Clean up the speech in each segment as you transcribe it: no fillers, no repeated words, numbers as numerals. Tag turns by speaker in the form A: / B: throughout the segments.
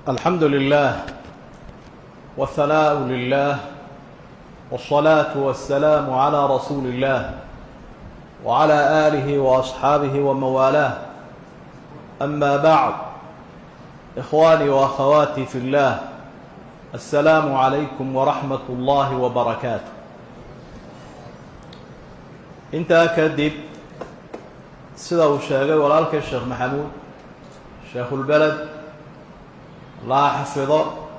A: الحمد لله والثناء لله والصلاة والسلام على رسول الله وعلى آله وأصحابه ومن والاه. أما بعد، إخواني وأخواتي في الله، السلام عليكم ورحمة الله وبركاته. intaa kadib sida uu sheegay walaalkay sheekh maxamuud sheekhulbeled allaha xafido,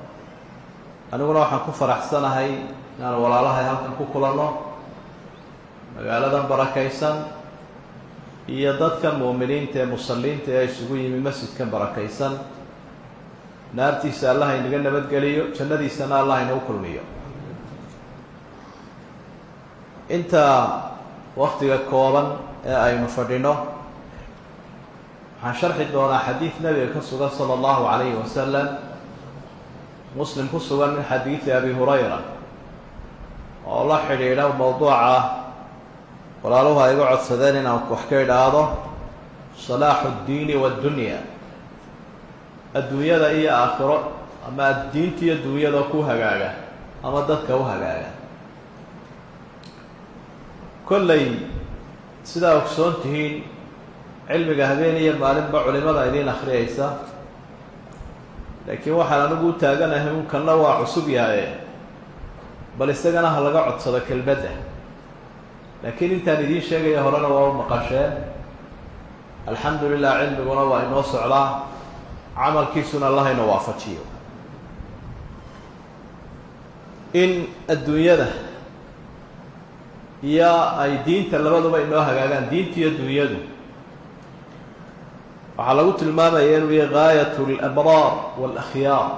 A: aniguna waxaan ku faraxsanahay inaan walaalahay halkan ku kulanno magaaladan barakaysan iyo dadka mu'miniinta ee musalliinta ee isugu yimi masjidkan barakaysan. naartiisa allah inaga nabadgeliyo, jannadiisana allah inagu kulmiyo. inta waqtiga kooban ee aynu fadhino waxaan sharxi doonaa xadiid nabiga ka sugan sala allahu calayhi wasalam, muslim ku sugan min xadiidi abi hurayra oo la xidhiidha mowduuca walaaluhu ay iga codsadeen inaan wax ka idhaahdo salaaxu ddiini waddunya, adduunyada iyo aakhiro, ama diinta iyo dunyada ku hagaaga ama dadka u hagaaga. kollay sidaa ogsoon tihiin cilmiga habeen iyo maalinba culimada idiin akhriyaysa, laakiin waxaan anigu u taaganahay unkanna waa cusub yahaye bal isagana ha laga codsado kelmadda. laakiin intaan idiin sheegaya horena waa u maqasheen. alxamdu lilah, cilmiguna waa inoo socdaa, camalkiisuna allah ina waafajiyo. in adduunyada iyo ay diinta labaduba inoo hagaagaan, diinta iyo dunyadu, waxaa lagu tilmaamaya inuu yahay gaayat alabraar waalakhyaar,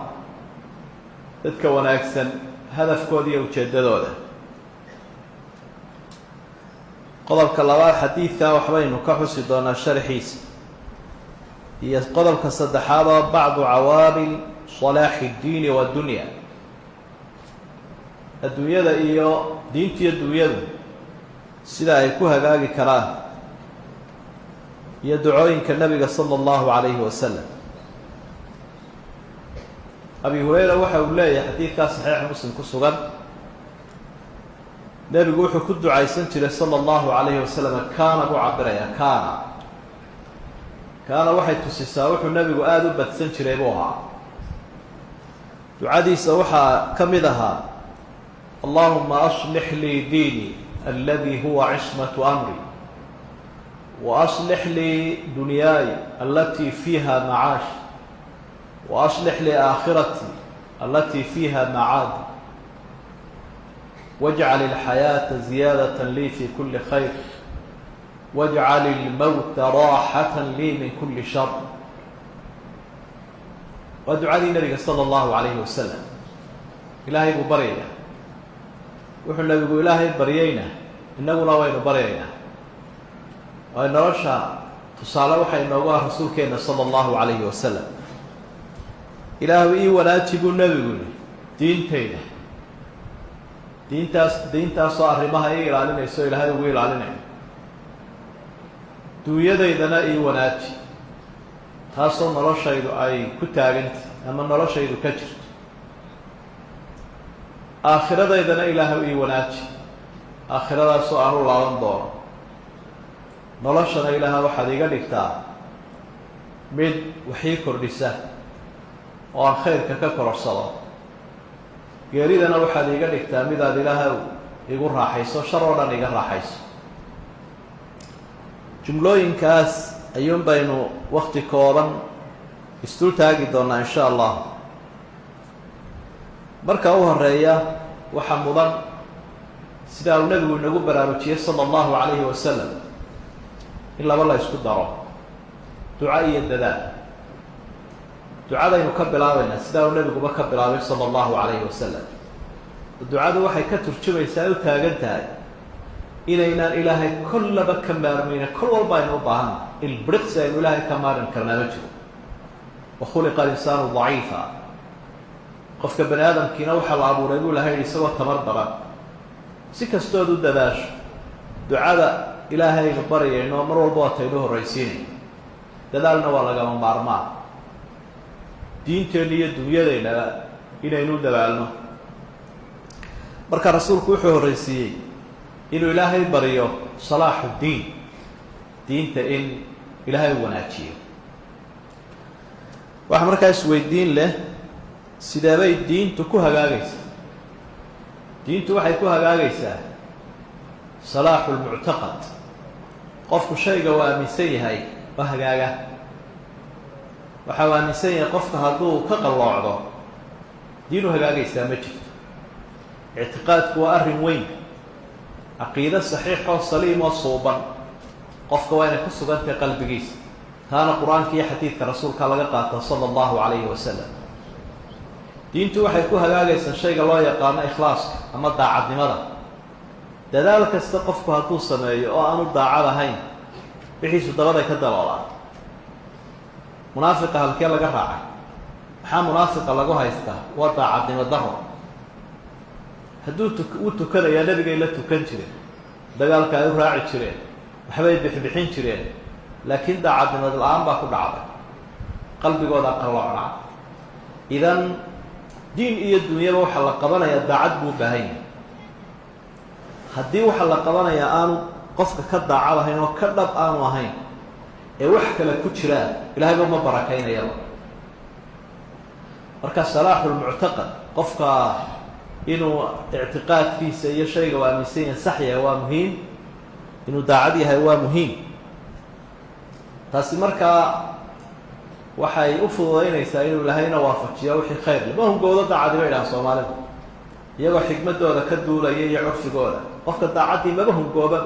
A: dadka wanaagsan hadafkooda iyo ujeeddadooda. qodobka labaad xadiidka waxbaynu ka xusi doonaa sharxiisa, iyo qodobka saddexaad oo bacdu cawaamil salaaxi ddiini waddunya, adduunyada iyo diinta iyo dunyadu sida ay ku hagaagi karaan, iyo ducooyinka nabiga sala allahu calayhi wasalam. abi hurayra waxa uu leeyahay xadiidkaa saxiix muslim ku sugan, nebigu wuxuu ku ducaysan jiray sala allahu calayhi wasalam, kaana buu cabirayaa kaana waxay tusisaa wuxuu nebigu aada u badsan jiray buu ahaa. ducadiisa waxaa ka mid ahaa allahuma aslix lii diini aladi huwa cismatu amri, وأصلح لي دنياي التي فيها معاش، وأصلح لي آخرتي التي فيها معادي، واجعل الحياة زيادة لي في كل خير، واجعل الموت راحة لي من كل شر. ودعاء النبي صلى الله عليه وسلم إلهي برينا، وحنا نقول إلهي برينا إنه وين برينا. waa nolosha tusaale waxaa inoogu ah rasuulkeenna sala allahu calayhi wasalam. ilaahu ii wanaaji buu nebigu yihi diintayda, diintaasoo arrimaha ii ilaalinayso ilaahay ugu ilaalinayo. duunyadaydana ii wanaaji, taasoo noloshaydu ay ku taagantay ama noloshaydu ka jirto. aakhiradaydana ilaahu ii wanaaji, aakhiradaasoo aan u laaban doono. noloshana ilaaha waxaad iga dhigtaa mid waxii kordhisa oo aan khayrka ka kororsado. geeridana waxaad iga dhigtaa midaad ilaahay igu raaxayso, shar oo dhan iga raaxayso. jumlooyinkaas ayuun baynu wakti kooban isdul taagi doonaa in sha allah. marka u horeeya waxaa mudan sidaa uu nebigu inagu baraarujiyey sala allahu calayhi wasalam in laba la isku daro, duco iyo dadaal. ducadaynu ka bilaabaynaa sidaa uu nebiguba ka bilaabay sala allahu calayhi wasalam. ducadu waxay ka turjumaysaa u taagan tahay inaynaan ilaahay kollaba ka maarmayna, kol walba aynu u baahanna. ilbiriqsi aynu ilaahay ka maarin karnaa ma jiro. wa khuliqa alinsaanu daciifa, qofka bani aadamkiina waxaa la abuuray buu ilahay yihi isagoo tamar daran. si kastood u dadaasho, ducada ilaahay aynu baryayno mar walba waataynu horraysiinay, dadaalna waa lagama maarmaan. diinteenna iyo dunyadeennaba inaynu dadaalno. marka rasuulku wuxuu horraysiiyey inuu ilaahay baryo salaaxu ddiin, diinta in ilaahay u wanaajiyo. waxaa markaa isweydiin leh, sideebay diintu ku hagaagaysaa? diintu waxay ku hagaagaysaa salaaxu lmuctaqad. qofku shayga uu aaminsan yahay oo hagaaga. waxa uu aaminsan yahay qofka hadduu ka qalloocdo diinu hagaagaysaa ma jirto. ictiqaadku waa arrin weyn. caqiido saxiixoo saliim oo suuban qofka waa inay ku sugantahay qalbigiisa. taana qur-aanka iyo xadiidka rasuulka laga qaata sala allahu calayhi wasalam. diintu waxay ku hagaagaysaa shayga loo yaqaano ikhlaaska ama daacadnimada. dadaal kasta qofku hadduu sameeyo oo aanu daacad ahayn, wixiisu dabaday ka daloolaan. munaafiqa halkee laga raacay? maxaa munaafiqa lagu haystaa? waa daacadnimo daro. hadduu u tukanayaa nebigay la tukan jireen, dagaalka ay u raaci jireen, waxbay bixbixin jireen, laakiin daacadnimad la-aan baa ku dhacday, qalbigoodaa qalloocnaa. idan diin iyo dunyaba waxaa la qabanayaa daacad buu u baahan yahay. haddii waxaa la qabanayaa aanu qofka ka daacad ahayn oo ka dhab aanu ahayn ee wax kale ku jiraan, ilahayba ma barakaynayaba. marka salaaxulmuctaqad, qofka inuu ictiqaadkiisa iyo shayga uu aaminsan yahay sax yahay waa muhiim, inuu daacad yahay waa muhiim. taasi markaa waxay u fududaynaysaa inuu ilahayna waafajiyo wixii khayr leh. ma hungowdo daacadi bay dhahaan soomaalidu, iyagoo xikmadooda ka duulaya iyo curfigooda. qofka daacaddii maba hungooba,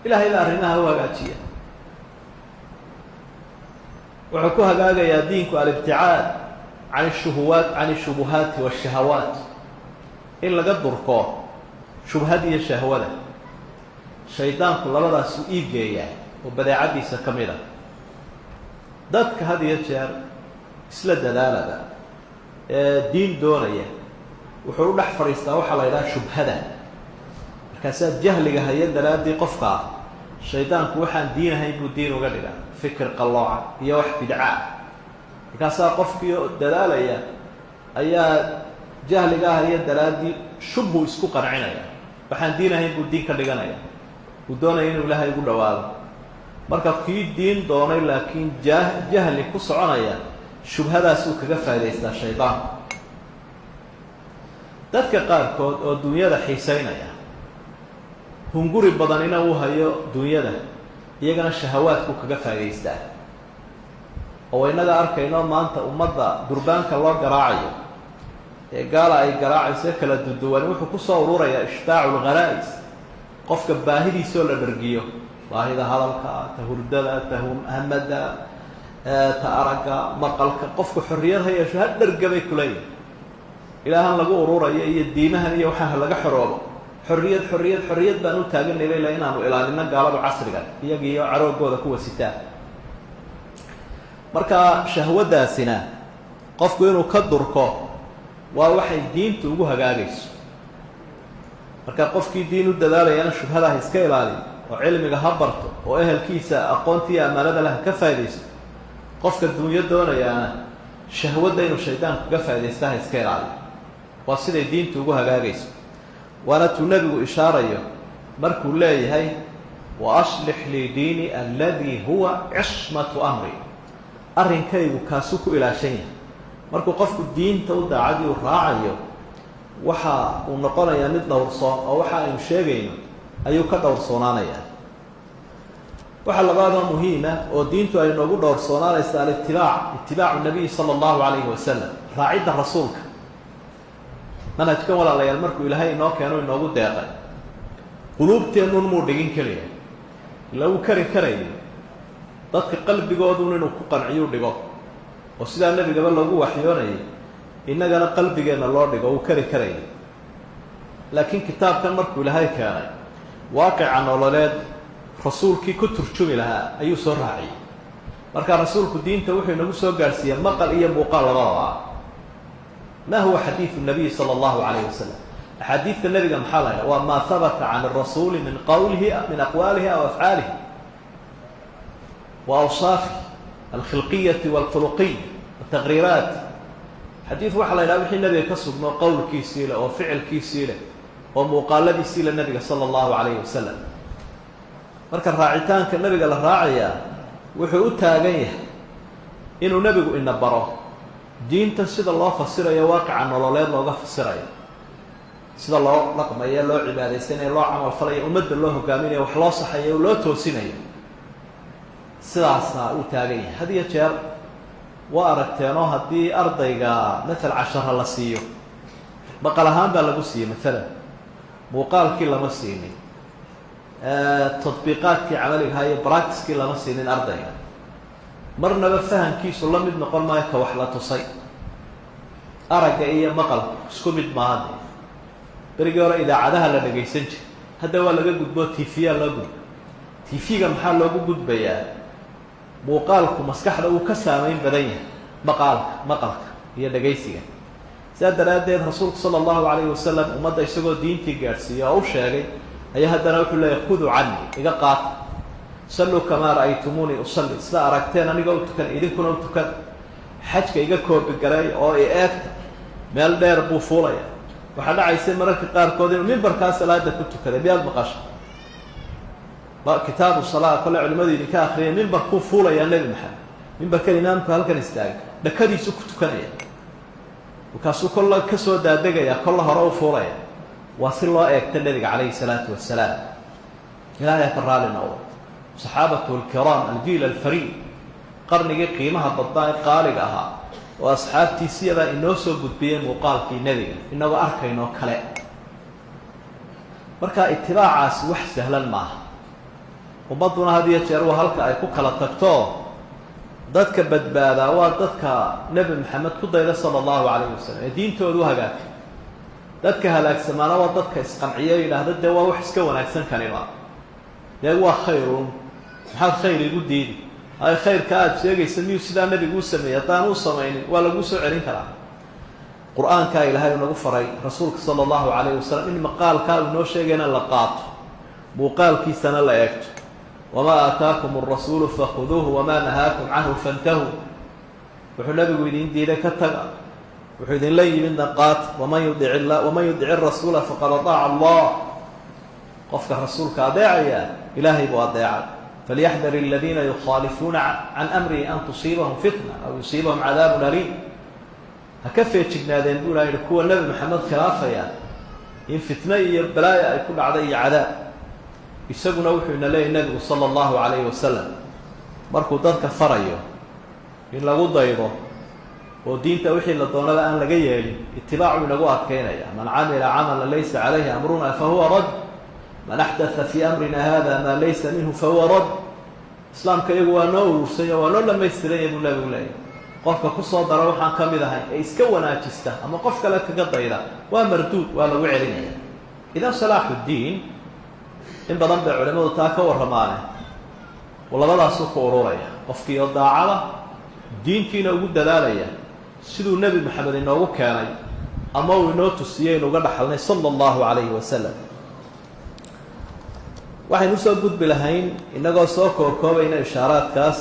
A: ilaahay baa arrimaha u hagaajiya. wuxuu ku hagaagayaa diinku alibticaad can ishubuhaati waashahawaat, in laga durko shubhad iyo shahwada. shaydaanku labadaasuu iibgeeyaa oo badeecaddiisa ka mid a. dadka had iyo jeer isla dadaalada ee diin doonaya wuxuu u dhex fadhiistaa waxaa la yidhaha shubhada. markaasaa jahliga haya daraaddii qofka ah, shaydaanku waxaan diin ahayn buu diin uga dhigaa, fikir qallooca iyo wax bidcaa. markaasaa qofkii dadaalaya ayaa jahliga haya daraaddii shubhu isku qancinaya, waxaan diin ahayn buu diin ka dhiganaya. uu doonaya inuu ilaahay ugu dhawaado. marka kii diin doonay laakiin jahli ku soconaya, shubhadaasuu kaga faa'idaystaa shaydaanku. dadka qaarkood oo dunyada xiisaynaya, hunguri badanina uu hayo dunyada, iyagana shahawaadku kaga faa'idaystaa. oo innaga arkayno maanta ummadda durbaanka loo garaacayo ee gaala ay garaacayso kala duduwan, wuxuu ku soo ururayaa ishtaacu lgharaa'is. qofka baahidiisoo la dhargiyo, baahida hadalka, ta hurdada, ta hamada, ta aragga, maqalka. qofku xorriyad ha yeesho, ha dhargabay kuleeyahy. ilaahan lagu ururayo iyo diimahan iyo waxaa laga xoroobo. xorriyad xorriyad xorriyad baan u taaganay layla inaanu ilaalino gaaladu casriga iyagiiyo caroogooda kuwa sitaa. marka shahwadaasina qofku inuu ka durko waa waxay diintu ugu hagaagayso. marka qofkii diin u dadaalayana shubhadaha iska ilaaliyo, oo cilmiga ha barto, oo ehelkiisa aqoontii ammaanada leh ka faa'iidaysto. qofka dunyo doonayaana shahwadda inuu shaydaanku kaga faa'iidaysta ha iska ilaaliyo. waa siday diintu ugu hagaagayso. waana tuu nebigu ishaarayo markuu leeyahay wa aslix lii diini alladii huwa cismatu amri. arrinkaygu kaasuu ku ilaashan yahay. markuu qofku diinta u daacadii u raacayo, waxa uu noqonayaa mid dhowrsoon, oo waxa aynu sheegayno ayuu ka dhowrsoonaanayaa. waxaa labaadoo muhiima oo diintu ay noogu dhowrsoonaanaysa itibaacu nabiyi sala allahu calayhi wasalam, raacidda rasuulka. manhajkan walaalayaal markuu ilaahay inoo keeno inoogu deeqay, quluubteennuun muu dhigin keliya, ila wuu kari karayay dadka qalbigoodun inuu ku qanciyuu dhigo, oo sidaa nebigaba loogu waxyoonayay innagana qalbigeenna loo dhigo, wuu kari karayay. laakiin kitaabkan markuu ilaahay keenay, waaqica nololeed rasuulkii ku turjumi lahaa ayuu soo raaciyey. marka rasuulku diinta wuxuu inagu soo gaadhsiiyey maqal iyo muuqaal labadaba. ma huwa xadiidu nabiyi sala allahu calayhi wasalam? axaadiidta nebiga maxaa la ydhaha? waa maa habata can arasuuli min qowlihi, min aqwaalihi aw afcaalihi wa awsaafihi alkhilqiyati walkhuluqiya. taqriiraat xadiid waxaa la yidhaha wixii nabiga ka sugno qowlkiisii leh oo ficilkiisii leh oo muuqaaladiisii leh nabiga sala allahu calayhi wasalam marka raacitaanka nabiga la raacayaa wuxuu u taagan yahay inuu nebigu ina baro diinta sida loo fasirayo waaqica nololeed looga fasirayo sida loo dhaqmayo loo cibaadaysanayo loo camal falayo ummadda loo hogaaminayo wax loo saxayo loo toosinayo sidaasaa uu taagan yahay had iyo jeer waa aragteenoo haddii ardayga matal cashara la siiyo baqal ahaan baa lagu siiyey maalan muuqaalkii lama siinin tadbiiqaadkii camaligahaa iyo bractiskii lama siinin ardayga marnaba fahamkiisu la mid noqon maayo ka wax la tusay aragga iyo maqalku isku mid maaha de berigii hore idaacadaha la dhagaysan jiray hadda waa laga gudbo tv-yaa loo gudbo tv-ga maxaa loogu gudbayaa muuqaalku maskaxda uu ka saameyn badan yahay maqalka iyo dhagaysiga sidaa daraaddeed rasuulku sala allahu calayhi wasalam ummadda isagoo diintii gaadhsiiya oo u sheegay ayaa haddana wuxuu leeyahy khuduu canii iga qaata salluu kamaa ra'aytumuunii usalli sida aragteen anigoo u tukan idinkuna u tukan xajka iga koobigareey oo i eegta meel dheer buu fuulaya waxaa dhacaysay mararka qaarkood inuu mimbarkaa salaada ku tukaday miyaad maqasha kitaabu salaa kole culimadu idinka akriyay mimbarkuu fuulayaa nebi maxamed mimbarkan imaamku halkan istaagay dhakadiisu ku tukanaya markaasuu kolla ka soo daadegaya kolla hore u fuulaya waa si loo eegta nebiga calayhi salaatu wasalaam ilaahay ka raali noqdo saxaabatu alkiraam aljiil alfariid qarnigii qiimaha badnaa ee qaaliga ahaa oo asxaabtiisiyadaa inoo soo gudbiyeen muuqaalkii nebiga inagoo arkaynoo kale marka itibaacaasi wax sahlan maaha ummadduna had iyo jeer waa halka ay ku kala tagto dadka badbaadaa waa dadka nebi maxamed ku dayda sala allahu calayhi wasalam ee diintooda u hagaagtay dadka halaagsamaana waa dadka isqanciyo yidhaahda dee waa wax iska wanaagsan kaniba dee waa khayrun maxaad khayr igu diidi ay khayrka aada sheegaysa miyuu sidaa nebigu u sameeyey haddaan u samaynin waa laguu soo celin karaa qur-aankaa ilaahay nagu faray rasuulka sala allahu calayhi wasalam in maqaalkaa uu noo sheegayna la qaato muuqaalkiisana la eegto wamaa aataakum alrasuulu fakhuduuhu wamaa nahaakum canhu fantahuu wuxuu nebigu idin diiday ka taga wuxuu idinla yimidna qaata waman yudic irasuula faqad ataaca allah qofka rasuulka adeecaya ilaahay buu adeecay falyaxdar aladiina yukhaalifuuna can amrihi an tusiibahum fitna aw yusiibahum cadaabun aliim ha ka feejignaadeen buu ilaha yihi kuwa nebi maxamed khilaafaya in fitno iyo balaaya ay ku dhacday iyo cadaab isaguna wuxuu ina leeyahy nebigu sala allahu calayhi wasalam markuu dadka farayo in lagu daydo oo diinta wixii la doonada aan laga yeelin itibaacu inagu adkaynaya man camila camalan laysa calayhi amruna fahuwa rad man axdatha fii amrina hada maa laysa minhu fahuwa rad islaamka iyagu waa noo urursanya waa noo dhamaystiranya buu nebigu leeyahy qofka kusoo dara waxaan ka mid ahay ee iska wanaajista ama qof kale kaga dayda waa marduud waa lagu celinaya idan salaaxu ddiin in badan bay culimadu taa ka warramaane labadaasuu ku ururaya qofkiioo daacada diintiina ugu dadaalaya siduu nebi maxamed inoogu keenay ama uu inoo tusiyey inuuga dhaxalnay sala allahu calayhi wasalam waxaynu usoo gudbi lahayn inagoo soo kookoobayna ishaaraadkaas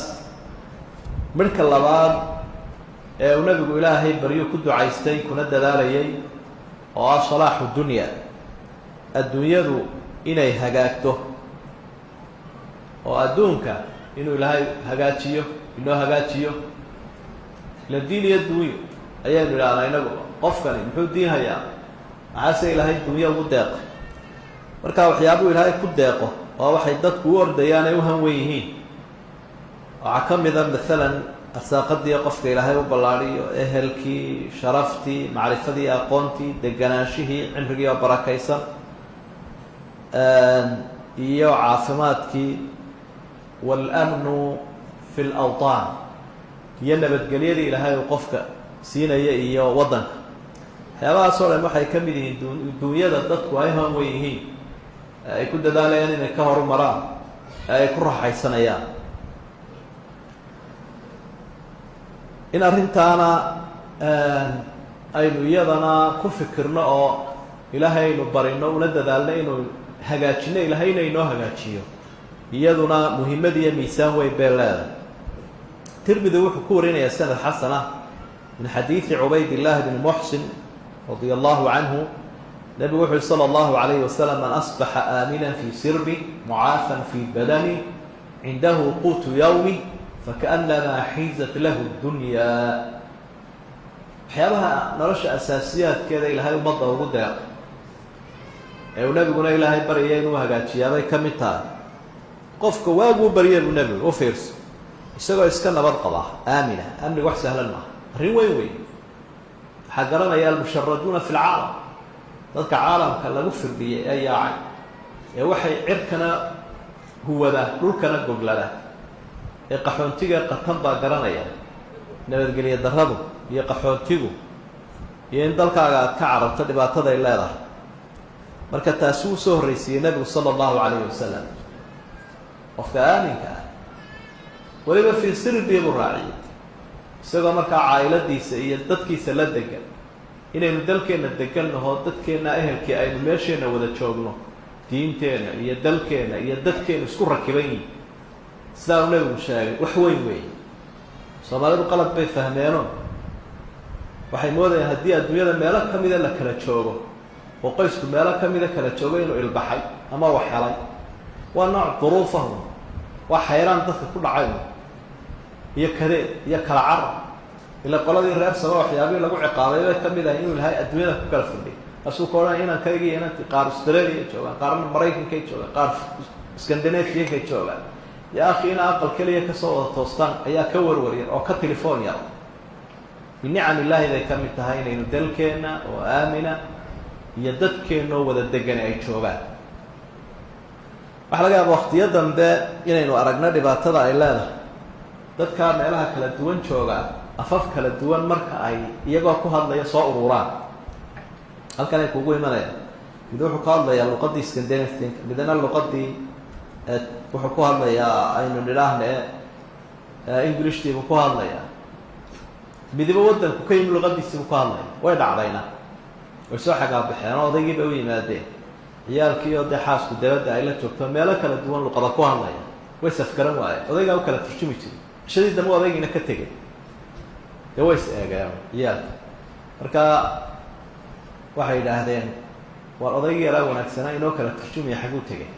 A: midhka labaad ee uu nebigu ilaahay baryuu ku ducaystay kuna dadaalayay oo ah salaaxu dunya adduunyadu inay hagaagto oo adduunka inuu ilaahay hagaajiyo inoo hagaajiyo ila diin iyo dunyo ayaynu idhahnaa inagu qofkani muxuu diin hayaa maxaase ilaahay dunyo ugu deeqay marka waxyaabuu ilaahay ku deeqo oo waxay dadku u ordayaan ay u hanwen yihiin waxaa ka mida maalan asaaqadii qofka ilaahay u ballaadhiyo ehelkii sharaftii macrifadii aqoontii deganaanshihii cimrigii oo barakaysan iyo caafimaadkii waalamnu fi lawطaan iyo nabadgelyadii ilaahay uu qofka siinaya iyo waddanka waxyaabahaasoo dhan waxay ka mid yihiin dunyada dadku ay hanwen yihiin ay ku dadaalayaan inay ka horumaraan ee ay ku raaxaysanayaan in arrintaana aynu iyadana ku fikirno oo ilaahay aynu barino una dadaalno inuu hagaajino ilaahayna inoo hagaajiyo iyaduna muhimmad iyo miisaan weyn bay leedahay tirmidi wuxuu ku warinayaa sanad xasan ah من حديث عبيد الله بن محسن رضي الله عنه نبي وحي صلى الله عليه وسلم من أصبح آمنا في سربه معافا في بدنه عنده قوت يومه فكأنما حيزت له الدنيا. waxyaabaha nolosha asaasiyaadkeeda ilaahay ummadda ugu deeqay ee uu nebiguna ilaahay baryaya inuu hagaajiyaabay ka mid tahay qofka waaguu baryay buu nebigu u fiirso isagoo iska nabad qaba aamina amniga wax sahlan maaha arrin weyn weyn waxaa garanaya almusharaduuna fi lcaalam dadka caalamka lagu firdhiyay ee yaacay ee waxay cirkana huwada dhulkana goglada ee qaxoontiga qatan baa garanaya nabadgelyo darradu iyo qaxoontigu iyo in dalkaaga aad ka cararto dhibaatada ay leedahay marka taasi uu soo horraysiiyey nebigu sala allahu calayhi wasalam qofka aaminka ah weliba fii sirbii buu raaciyey isagoo markaa caa'iladiisa iyo dadkiisa la degan inaynu dalkeenna degannaho dadkeenna ehelkii aynu meesheenna wada joogno diinteenna iyo dalkeenna iyo dadkeenna isku rakiban yihin sidaa uu nebigu sheegay wax weyn weeye soomaalidu qalad bay fahmeeno waxay moodayaan haddii adduunyada meelo ka mida la kala joogo oo qoysku meelo ka mida kala joogo inuu ilbaxay ama wax helay waa nooc duruufahu waa xayraan dadka ku dhacay iyo kadeed iyo kala carar ila qoladii reer sama waxyaabihii lagu ciqaabay bay ka mid ahay inuu ilahay adduunyada ku kala fadhiy asuu ka odhan inankaygi iyo inantii qaar australia joogaan qaarna maraykankay joogaan qaar scandinaviankay joogaan yo akhi ina aqal keliya kasoo wada toostaan ayaa ka warwaryar oo ka telefoon yar binicam illaahi bay ka mid tahay inaynu dalkeenna oo aamina iyo dadkeenna oo wada degani ay joogaan waxaa laga yaaba waktiyo dambe inaynu aragno dhibaatada ay leedahay dadkaa meelaha kala duwan joogaan afaf kala duwan marka ay iyagoo ku hadlaya soo ururaan halkan ay kugu imanayaan mid wuxuu ka hadlayaa luqadii scandinavianka midna luqadii wuxuu ku hadlayaa aynu nidhaahne englishtiibuu ku hadlayaa midiba waddanku ka yimi luqadiisiibuu ku hadlaya way dhacdayna way soo xagaabixeen oo odaygii bay u yimaadeen ciyaalkii oo dee xaasku dabadda ay la joogto meelo kala duwan luqada ku hadlaya way safgaran waayeen odaygaa u kala turjumi jiray cishadii dambe odaygiina ka tegay dee way is eegeen ciyaalka marka waxay yidhaahdeen waar odaygii yaraa wanaagsanaa inoo kala turjumaya xaguu tegay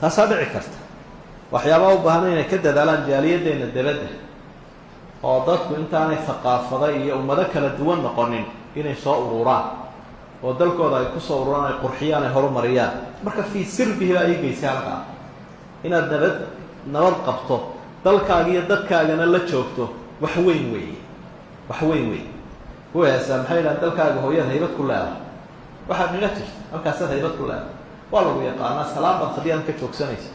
A: taasaa dhici karta waxyaabaa u baahan inay ka dadaalaan jaaliyaddeena dabadda oo dadku intaanay haqaafada iyo ummado kala duwan noqonin inay soo ururaan oo dalkooda ay kusoo ururaan ay qurxiyaan ay horumariyaan marka fii sirbihi baa ii geysay halkaa inaad nabad qabto dalkaaga iyo dadkaagana la joogto wax weyn weeye wax weyn weeye kuwaasa maxay yidhahan dalkaaga hooyaad haybad ku leedahay waxaad nila jirta halkaasaad haybad ku leedahay waa lagu yaqaanaa salaam baad fadhiyaad ka joogsanaysa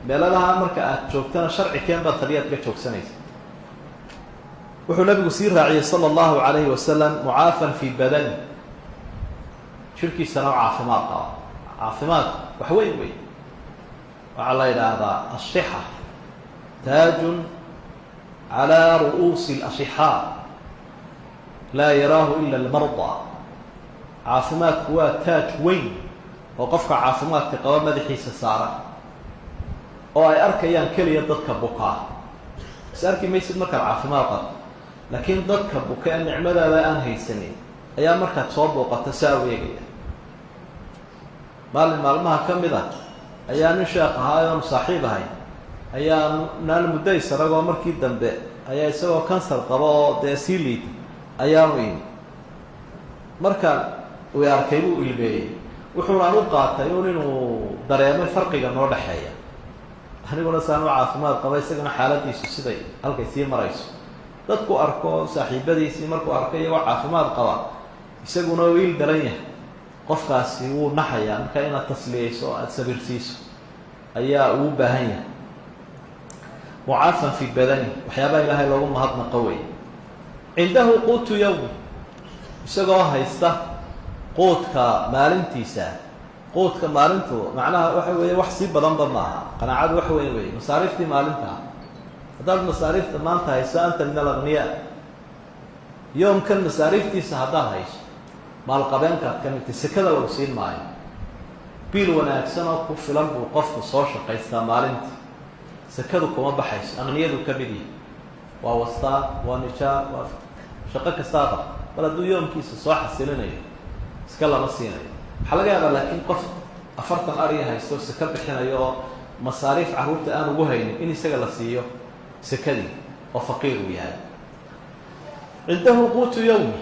A: meeladaha marka aad joogtana sharci keen baad fadhiyaad ka joogsanaysa wuxuu nabigu sii raaciyey sala allahu calayhi wasalam mucaafan fii badani jirkiisana oo caafimaad qaba caafimaad wax weyn wey waxaa la yidhaahdaa asixa taajun calaa ru'uusi اlasixaa laa yaraahu ila almarda caafimaadku waa taaj weyn oo qofka caafimaadka qaba madaxiisa saaran oo ay arkayaan keliya dadka bukaa is arki maysid markaad caafimaad qabto laakiin dadka buka ee nicmadaada aan haysanin ayaa markaad soo booqato saa u eegaya maalin maalmaha ka mid ah ayaa nin sheekh ahaa oonu saaxiib ahay ayaa naan muddo isaragoo markii dambe ayaa isagoo kansar qaba oo dee sii liita ayaanu imi markaan uu arkay buu ilmeeyey wuxuunaan u qaatay un inuu dareemay farqiga noo dhexeeya aniguna saan u caafimaad qaba isagana xaaladiisu siday halkay sii marayso dadku arko saaxiibadiisii markuu arko iyagoo caafimaad qaba isaguna uu il daran yahay qofkaasi wuu naxayaa marka inaad tasliyeyso o aada sabirsiiso ayaa uu baahan yahay mucaafan fii badani waxyaabaha ilaahay loogu mahadnaqo wey cindahu quutu yowmi isagoo haysta quudka maalintiisa quudka maalintu macnaha waxa weeye wax sii badanba maaha qanaacadu wax weyn wey masaariiftii maalinta haddaad masaariifta maanta hayso anta min alagniyaa yoomkan masaariiftiisa haddaad hayso maalqabeenkaad ka midtay sekada lagu siin maayo biil wanaagsan oo ku filan buu qofku soo shaqaystaa maalintii sekadu kuma baxayso aqniyadu ka mid yihi waa wastaan waa nijaar waa shaqo kastaa qab bal hadduu yoomkiisa soo xasilinayo iska lama siinayo. waxaa laga yaabaa laakiin qof 40 ariya haysto saka bixinayo oo masaariif carruurta aan ugu haynin in isaga la siiyo sakadii oo faqiir uu yahay. cindahu quutu yawmi,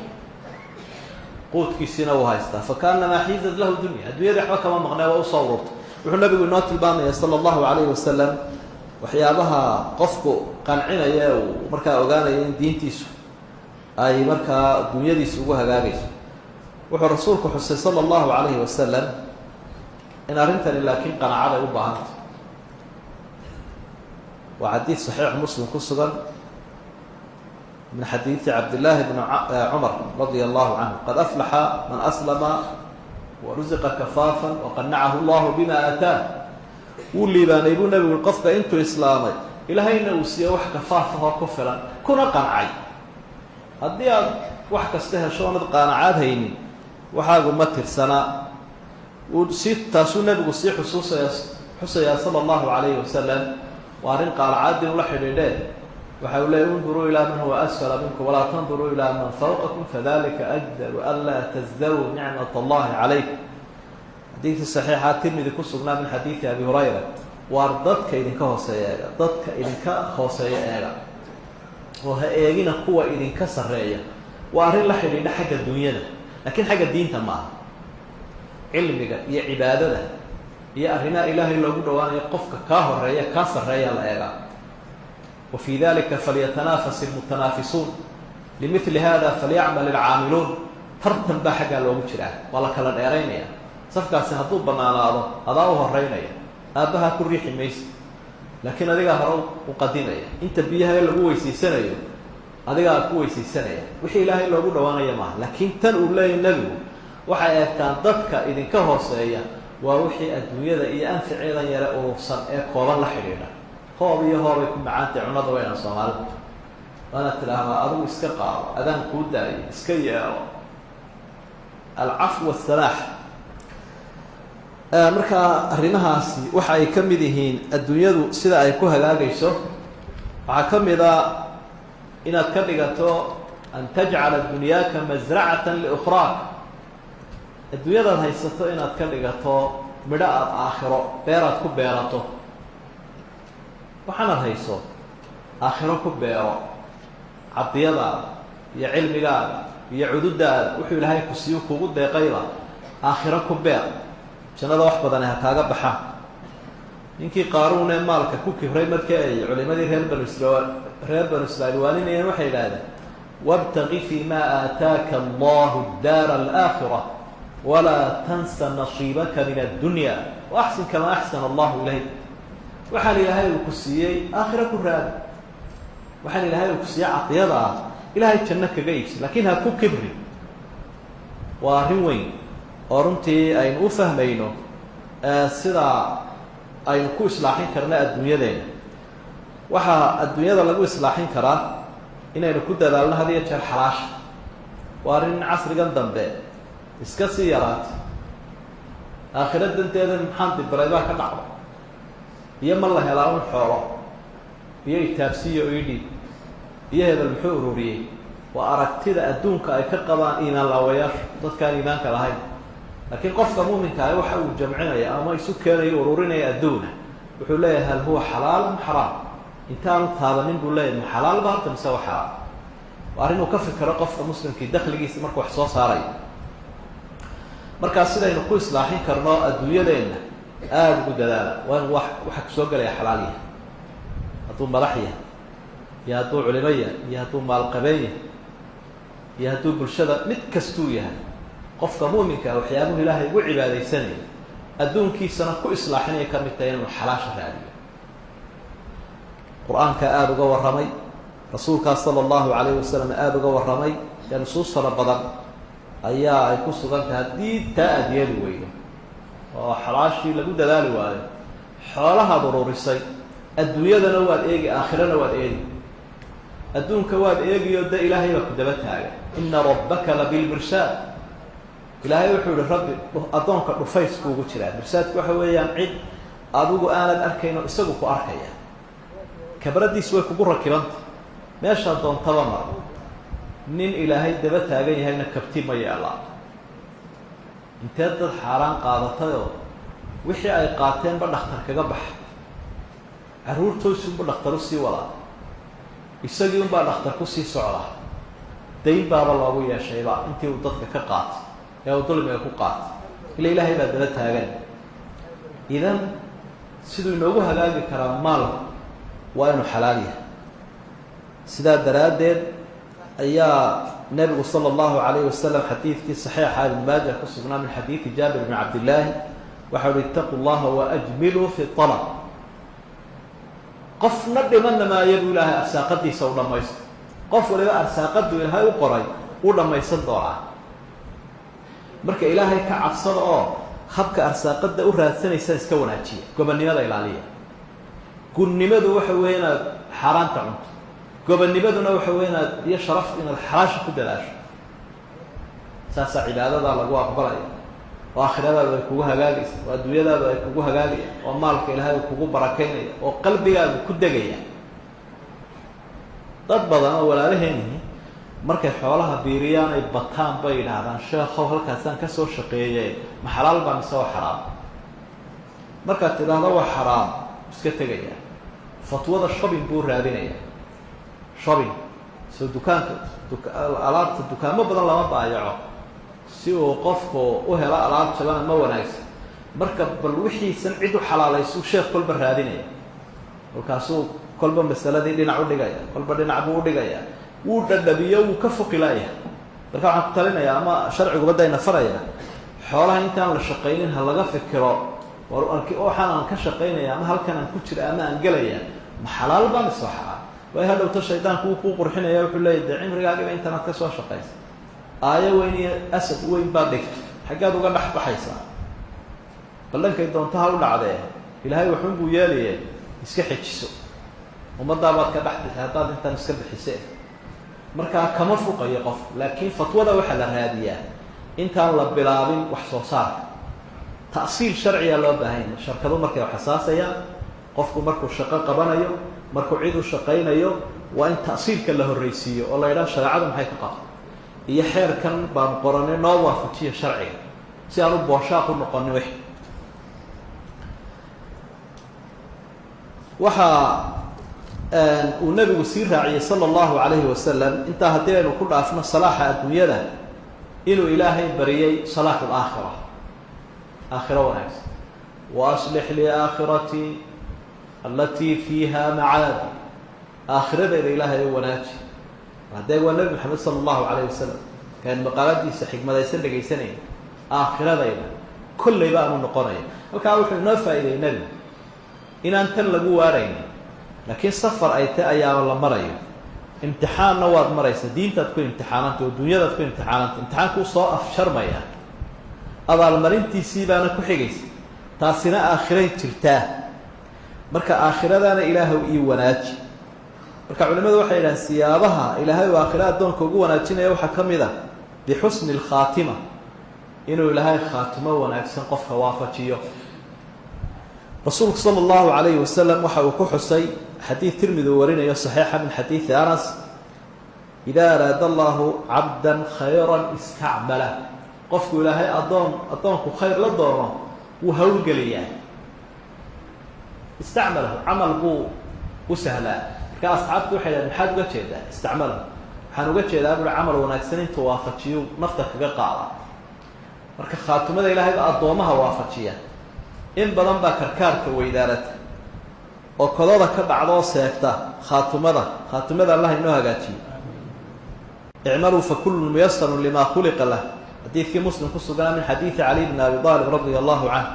A: quudkiisina uu haystaa, fakaanamaa xiizat lahu dunya, adduunyada waxba kama maqnee waa usoo ururtay. wuxuu nabigu inoo tilmaamaya sala allahu calayhi wasalam waxyaabaha qofku qancinaya uu markaa ogaanaya in diintiisu ay markaa dunyadiisu ugu hagaagayso. wuxuu rasuulku xusay sala allahu calayhi wasalam in arrintani laakiin qanaacad ay u baahantay. waa xadiid saxiix muslim ku sugan min xadiidi cabdillaahi bni cumar radia allahu canhu qad aflaxa man aslama warusiqa kafaafan waqanacahu allahu bima aataa. wuu liibaanay buu nabigu qofka intuu islaamay ilaahayna uu siiye wax kafaafahoo ku filan kuna qancay. haddii aad wax kasta hesho oonad qaanacaad haynin waxaagu ma tirsanaa. taasuu nabigu sii xusayaa sala allahu calayhi wasalam. waa arrin qaanacaadii ula xidhiidheen. waxa uu leeyay unduruu ilaa man huwa asfala minkum walaa tanduruu ilaa man fawqakum fadalika ajdaru an laa tasdaruu nicmat allahi calaykum. xadiidkii saxiixa tirmidi ku sugnaa min xadiidi abi hurayra. waar dadka idinka hooseeya eega, dadka idinka hooseeya eega oo ha eegina kuwa idinka sarreeya. waa arrin la xidhiidha xagga dunyada, laakiin xagga diinta ma aha. cilmiga iyo cibaadada iyo arrimaha ilaahay loogu dhawaanayo qofka kaa horeeya kaa sarreeya la eegaa. wa fii dalika falyatanafas ilmutanaafisuun limili hada falyacmal ilcaamiluun. tartan baa xaggaa loogu jiraa, waa la kala dheeraynaya. safkaasi hadduu bannaanaado adaa u horeynaya, aabbahaa ku riixi maysa, laakiin adigaa hore u qadinaya. inta biyaha lagu weysaysanayo adigaa ku weysaysanaya. wixii ilaahay loogu dhawaanaya maaha. laakiin tan uu leeyahy nebigu waxay eegtaan dadka idinka hooseeya waa wixii adduunyada iyo anficeedan yare urursan ee kooban la xidhiidha. hoob iyo hoobay ku macaantay cunada weynan soomaalida. waana tidhaahdaa adigu iska qaado, adaan kuu daayo, iska yeelo. alcafw wasalaax. markaa arrimahaasi waxa ay ka mid yihiin adduunyadu sida ay ku hagaagayso. waxaa ka mid a inaad ka dhigato an tajcala dunyaaka masracatan liukhraak. adduunyadaad haysato inaad ka dhigato midho aada aakhiro beeraad ku beerato. waxaanaad hayso aakhiro ku beero. cadiyadaada iyo cilmigaada iyo cududaada wuxuu ilaahay ku siiyo kugu deeqayba aakhiro ku beer. jannada wax badane ha kaaga baxaan. ninkii qaaruunee maalka ku kibray markii ay culimadii reer banu israa'iil waaninayeen waxay idhaahdeen wabtaqi fii ma aataaka allahu daara alaakhira walaa tansa nasiibaka min addunya waaxsin kamaa axsana allahu ilayk. waxaan ilaahay uu ku siiyey aakhiro ku raadi. waxaan ilaahay uu ku siiyey cadiyada ah ilaahay janno kaga iibsi, laakiin ha ku kibri. waa arrin weyn oo runtii aynu u fahmayno sidaa aynu ku islaaxin karna adduunyadeena. waxaa adduunyada lagu islaaxin karaa inaynu ku dadaalno had iyo jeer xalaasha. waa arrin casrigan dambe iska sii yaraatay. aakhiro danteeda maxaan dibiray baa ka dhacda. iyo ma la helaa un xoolo iyo itaabsiyo idhi iyo hebel muxuu ururiyey. waa aragtida adduunka ay ka qabaan iimaan laawayaashu dadkaan iimaanka lahayn. laakiin qofka muuminka ah waxa uu jamcinaya ama isu keenayo ururinaya adduuna wuxuu leeyahay hal huwa xalaalun xaraam. intaanu taabanin buu leeyahay ma xalaal ba horta mise waa xaraam. waa arrin uu ka fikiro qofka muslimkii dakhligiisa markuu wax soo saarayo. markaa sidaynu ku islaaxin karno adduunyadeenna aada ugu dadaala. waa in waxa kusoo gelaya xalaal yahay. hadduu madax yahay iyo hadduu culimo yahay iyo hadduu maalqabeen yahay iyo hadduu bulshada mid kastuu yahay. qofka muuminka ah waxyaabuhu ilaahay ugu cibaadaysanaya adduunkiisana ku islaaxinaya ka mid tahay inuu xalaasha raadiyo. qur-aanka aada uga warramay, rasuulkaas sala allahu calayhi wasalam aada uga warramay. ee nusuus fara badan ayaa ay ku sugan tahay haddii taa aada yeeli weydo oo xalaashii lagu dadaali waayo xoolahaad ururisay adduunyadana waad eegi aakhirana waad eegi. adduunka waad eegiyo de ilaahay baa ku daba taaga. ina rabbaka labilmirshaad. ilaahay wuxuu yihi rabbi addoonka dhufaysku ugu jiraa. mirsaadku waxa weeyaan cid adigu aanad arkayno isagu ku arkaya. kabradiis way kugu rakibanta meeshaa doontaba mar. nin ilaahay daba taagan yahayna kabti ma yeelaa inteed dad xaaraan qaadatayoo wixii ay qaateenba dhakhtar kaga baxa carruurtoosunba dhakhtar u sii wadaa isagii unbaa dhakhtar ku sii socdaa dayn baaba loogu yeeshayba intii uu dadka ka qaatay ee uu dulmiga ku qaatay ila ilaahay baa daba taagan idan siduu inoogu hagaagi karaa maalku waa inuu xalaal yahay sidaa daraaddeed ayaa nebigu sala allahu calayhi wasalam xadiidkii saxiixa ibn maaja ku sugnaa min xadiidi jaabir bni cabdillaahi waxau uhi itaquu llaha waajmiluu fi alab qofna dhimanna maayo buu ilaahay arsaaqadiisa u dhammaysto qof waliba arsaaqaduu ilaahay u qoray uu dhammaysan doonaa marka ilaahay ka cabsada oo habka arsaaqada u raadsanaysaan iska wanaajiya gobonnimada ilaaliya gunnimadu waxa weeye inaad xaaraanta cunto gobonnimaduna waxa weeye inaad iyo sharafta inaad xalaasha ku dadaasho saasaa cibaadadaa lagu aqbalaya oo aakhiradaadu ay kugu hagaagaysa oo adduunyadaadu ay kugu hagaagaya oo maalka ilaahay uu kugu barakaynaya oo qalbigaagu ku degaya dad badan oo walaalaheenihi markay xoolaha biiriyaan ay bataan bay yidhaahdaan sheekhow halkaasaan ka soo shaqeeye ma xalaal baa mise waa xaraam markaad tidhaahdo waa xaraam iska tegaya fatwada shopping buu raadinaya shopping soo dukaanka alaabta dukaamo badan lama baayaco si uu qofku u helo alaab jabana ma wanaagsan marka bal wixiisan cid u xalaalaysuu sheekh kolba raadinaya kolkaasuu kolba masaladii dhinac u dhigaya kolba dhinac buu udhigaya wuu dhadhabiyo wuu ka foqilaaya marka waxaan ku talinayaa ama sharcigu badayna faraya xoolaha intaan la shaqaynin ha laga fikiro waxaan aan ka shaqaynaya ama halkan aan ku jira ama aan gelaya ma xalaal baa mise xaraam way hadhowta shaydaanku wuu kuu qurxinaya wuxuu leeyahy dee cimrigaagiba intanaad ka soo shaqaysa aayo weyn iyo asad weyn baad dhigta xaggaad uga dhex baxaysaa bal dhankay doonto ha u dhacdee ilaahay waxun buu yeelaye iska xejiso ummadaabaad ka dhex bixi haddaad intaan iska bixise markaa kama fuqayo qof laakiin fatwada waxaa la raadiyaa intaan la bilaabin wax soo saarka ta'siil sharciyaa loo baahanya sharkadu markay wax xasaasayaan qofku markuu shaqo qabanayo markuu cid u shaqaynayo waa in ta'siilka la horreysiiyo oo la yidhaha shareecadu maxay ka qabto iyo xeerkan baanu qoranay noo waafajiya sharciga si aan u booshaaq u noqonin wix waxaa uu nabigu sii raaciyey sala allahu calayhi wasalam intaa haddii aynu ku dhaafno salaaxa adduunyada inuu ilaahay bariyey salaaxu laakhira aakhiro wanaagsan wa aslix lii aakhiratii allatii fiiha macaadi aakhiradeyda ilaahay u wanaaji haddee waa nebi maxamed sala allahu calayh wasalam kaan maqaaladiisa xikmadaysan dhegaysanayna aakhiradayda kolleyba aanu noqonaya halkaa wuxuu inoo faa'iiday nebigu inaan tan lagu waaraynin laakiin safar ay ta ayaaba la marayo imtixaanna waad maraysa diintaad ku imtixaananta oo dunyadaad ku imtixaananta imtixaankuu soo afsharmaya abaalmarintiisii baana ku xigaysa taasina aakhiray jirtaa marka aakhiradaana ilaahow ii wanaaji marka culimadu waxay yidhahaan siyaabaha ilaahay uu aakhira addoonka ugu wanaajinaya waxaa ka mid ah bixusni alkhaatima inuu ilaahay khaatimo wanaagsan qofka waafajiyo rasuulku sala allahu calayhi wasalam waxa uu ku xusay xadiid tirmidi uu warinayo saxiixa min xadiidi anas idaa araada allahu cabdan khayran istacmala qofku ilaahay addoonku khayr la doono wuu hawlgeliyaa istacmalahu camal buu u sahlaa marka asxaabtu waxay dhahen maxaad uga jeedaa istacmalahu waxaan uga jeedaa bui camal wanaagsan intuu waafajiyo nafta kaga qaada marka khaatimada ilaahay baa addoomaha waafajiya in badan baa karkaarka weydaarata oo kodooda ka dhacda oo seegta khaatimada allah inoo hagaajiyo icmaluu fakullun muyasarun limaa khuliqa lah xadiidkii muslim ku suganaa min xadiidi cali bni abi aalib radia allahu canh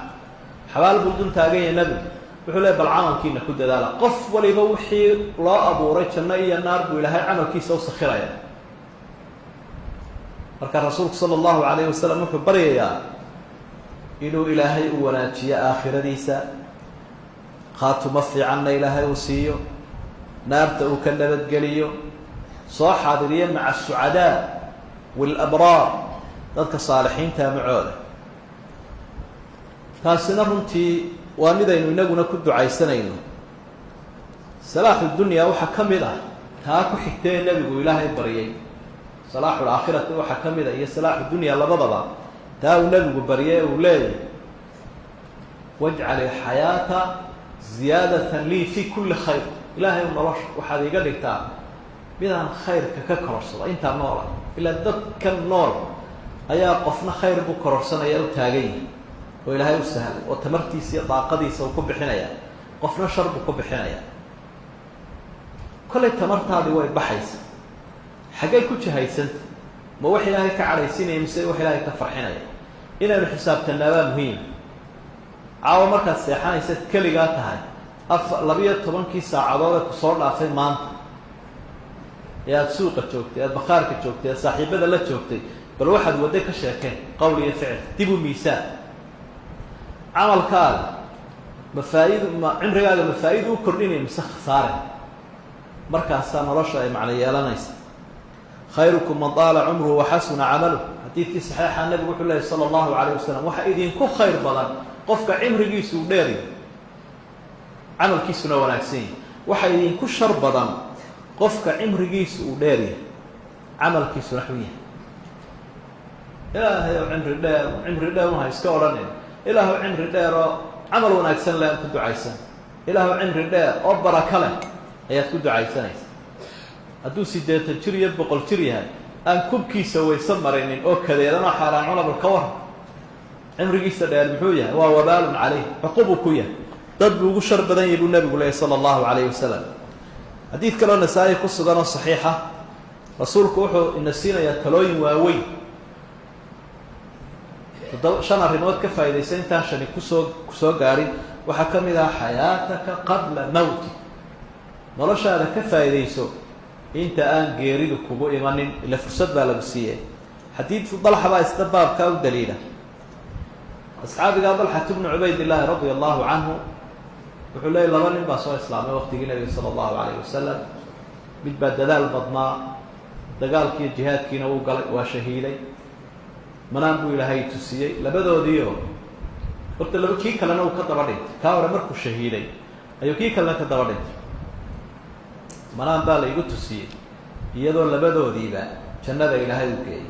A: xabaal buu dul taagan yahay nebigu wuxuu leey bal camalkiina ku dadaala qof waliba wixii loo abuuray janno iyo naar buu ilaahay camalkiisa u sakhiraya marka rasuulku sala allahu calayhi wasalam wuxuu baryayaa inuu ilaahay u wanaajiyo aakhiradiisa khaatumo fiicanna ilaahay uu siiyo naarta uu ka nabadgeliyo soo xaadiriyo maca asucadaa waalabraar dadka saalixiinta macooda taasina runtii waa midaynu inaguna ku ducaysanayno salaaxu dunyaa waxaa ka mid ah taa ku xigtee nebigu ilaahay baryay salaaxu laakhirati waxaa ka mida iyo salaaxu dunya labadaba taa uu nebigu baryay uu leeyahy wajcal ilxayaata ziyaadatan lii fi kulli khayr. ilaahay u nolosha waxaad iga dhigtaa midaan khayrka ka kororsado intaa noola. ilaa dadkan nool ayaa qofna khayr buu kororsanaya u taagan yahay oo ilaahay u sahlay oo tamartiisa iyo daaqadiisa uu ku bixinaya, qofna shar buu ku bixinaya. kollay tamartaadii way baxaysa, xaggay ku jahaysanta? ma wax ilaahay ka cadhaysinaya mise wax ilaahay ka farxinaya? inaynu xisaabtanaabaa muhiim. caawa markaad seexanaysad keligaa tahay 12 saacadood ee kusoo dhaafay maanta ee aada suuqa joogtay, aada bakhaarka joogtay, aad saaxiibada la joogtay, bal waxaad waddo ka sheekeen qowl iyo ficil, dib u miisaan camalkaaga. cimrigaaga mafaa'idu u kordhinaya mise khasaare? markaasaa nolosha ay macno yeelanaysa. khayrukum man daala cumruhu waxasuna camaluh. xadiidkii saxiixa nebigu wuxuu lehy sala allahu calayh wasalam, waxa idinku khayr badan qofka cimrigiisu u dheeryahy camalkiisuna wanaagsan yahy. waxa idinku shar badan qofka cimrigiisu uu dheeryahay camalkiisuna xun yahay. ilaahay oo cimri dheer unha iska odhanin ilaahu cimri dheer oo camal wanaagsan le aad ku ducaysan. ilaahu cimri dheer oo baraka leh ayaad ku ducaysanaysa. hadduu 80 jir iyo 100 jir yahay aan kubkiisa wayse marinin oo kadeedanoo xaaraan cunabal ka waran, cimrigiisa dheer muxuu yahay? waa wabaalun calayh, cuqubuu ku yahay. dad buu ugu shar badan yahay buu nebigu leehy sala allahu calayh wasalam. xadiid kaloo nasaa-i ku sugan oo saxiixa, rasuulku wuxuu ina siinayaa talooyin waaweyn. 5 arrimood ka faa'iidaysa intaan shani kusoo gaadhin. waxaa ka mid ah xayaataka qabla mawti. noloshaada ka faa'iidayso inta aan geeridu kugu imanin, ila fursad baa lagu siiyey. xadiidku dalxa baa isna baabkaa u daliila. asxaabigaa dalxat bnu cubaydillaahi radia allahu canhu wuxuu leeyay 2 nin baa soo islaamay waqtigii nebiga sala allahu calayh wasalam. mid baa dadaal badnaa, dagaalkiiyo jihaadkiina wuu galay, waa shahiiday. manaan buu ilaahay tusiyey labadoodiio horta kii kalena uu ka daba dhintay. kaa hore markuu shahiiday ayuu kii kalena ka daba dhintay. manaan baa la igu tusiyey iyadoo labadoodiiba jannada ilaahay u geeyey,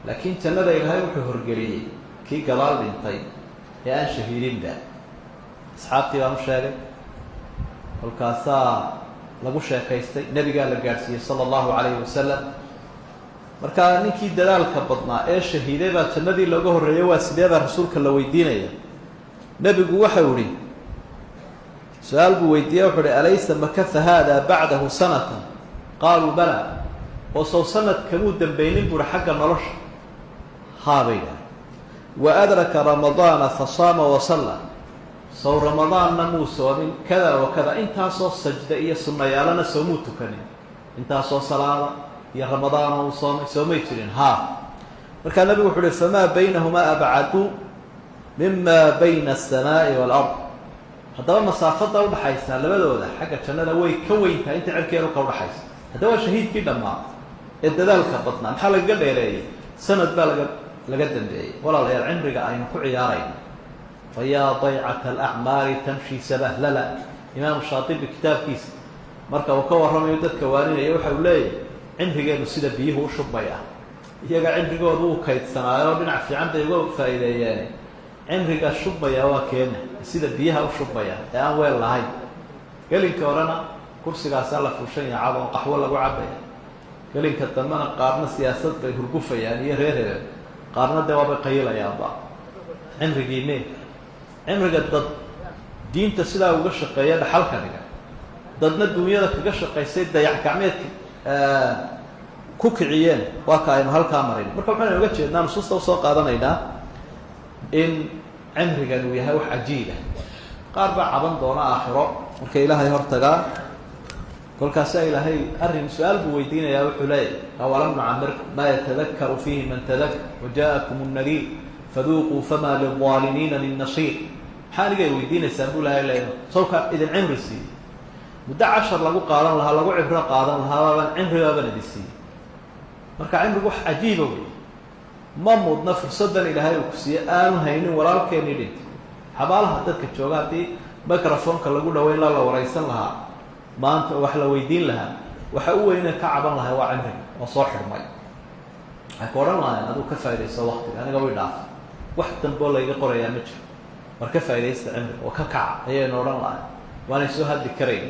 A: laakiin jannada ilaahay wuxuu horgeliyey kii gadaal dhintay ee aan shahiidinba. asxaabtii baan u sheegay, kolkaasaa lagu sheekaystay, nebigaa la gaadhsiiyey sala allahu calayhi wasalam. markaa ninkii dadaalka badnaa ee shahiiday baa jannadii looga horreeyay, waa sidee baa rasuulka la weydiinaya. nebigu waxau ihi, su-aal buu weydiiyey, wuxuu uhi alaysa makatha haada bacdahu sanatan? qaaluu bala. oo sow sanad kamuu dambaynin buuhi xagga nolosha? haabay dhahay. wa adraka ramadaana fasaama wasalla. sow ramadaanna muu soomin kada wa kada, intaasoo sajda iyo sunnayaalana soomuu tukanin, intaasoo salaada iyo ramadaana uu soomay, soomay jirin? haa. markaa nebigu wuxu uhi famaa baynahumaa abcadu mima bayna aلsamaa'i wاlard. haddaba masaafada udhaxaysa labadooda xagga jannada way ka weyntahay inta cerkeedu ka udhaxaysa. haddaba waa shahiidkii dhammaa ee dadaalka badnaa. maxaa lagaga dheereeyey? sanad baa laga dambeeyey. walaalayaal, cimriga aynu ku ciyaarayno fayaa daycata alacmaari tamshi sabahlala. imaamu shaatibi kitaabkiisa marka uu ka warramayo dadka waaninaya waxa uu leeyahy cimrigeenu sida biyuhu u shubmaya. iyaga cimrigoodu uu kaydsanaayo dhinac fiican bay uga faa'iideeyeen. cimriga shubmaya waa keena sida biyaha u shubmaya ee aan weel lahayn. gelinka horena kursigaasaa la fuushan yaha cab oo qaxwo lagu cabaya. gelinka dambena qaarna siyaasad bay hurgufayaan iyo reer hebel, qaarna dee waabay qayilayaanba. cimrigiine cimriga dad diinta sidaa uga shaqeeya dhaxalka dhiga, dadna duunyada kaga shaqaysay dayac gacmeedka ku kiciyeen. waa ka aynu halkaa marin. marka waxaynu uga jeednaa nusuusta usoo qaadanaynaa in cimrigan uu yahay wax cajiiba. qaar baa caban doona aakhiro markay ilaahay hortagaa. kolkaasaa ilaahay arrin su-aal buu weydiinayaa. wuxuu leeyahy awalam nucamirkum maa yatadakaru fiihi man tadakar waja'akum الnadiir faduuquu famaa lilظaalimiina min nasiir. maxaa anigay weydiinaysaan buu ilahay leeyahy, sawka idin cimri siiyey muddo 10 lagu qaadan lahaa, lagu cibro qaadan lahaa, baaban cimrigaaban idin siiyey. marka cimrigu wax cajiiba wey. ma mudna fursaddan ilaahay uu ku siiyey aanu haynin walaalkeennii dhintay. xabaalaha dadka jooga haddii microfonka lagu dhaweyn la waraysan lahaa, maanta wax la weydiin lahaa, waxa u weyne ka caban lahay waa cimriga oo soo xidhmay. waxay ku odhan lahayn aduu ka faa'idaysto waktiga aniga way dhaaf wax damboo layga qorayaa ma jiro war ka faa'idaysta cimriga oo ka kaca ayaynu odhan lahay waanay soo hadli karayn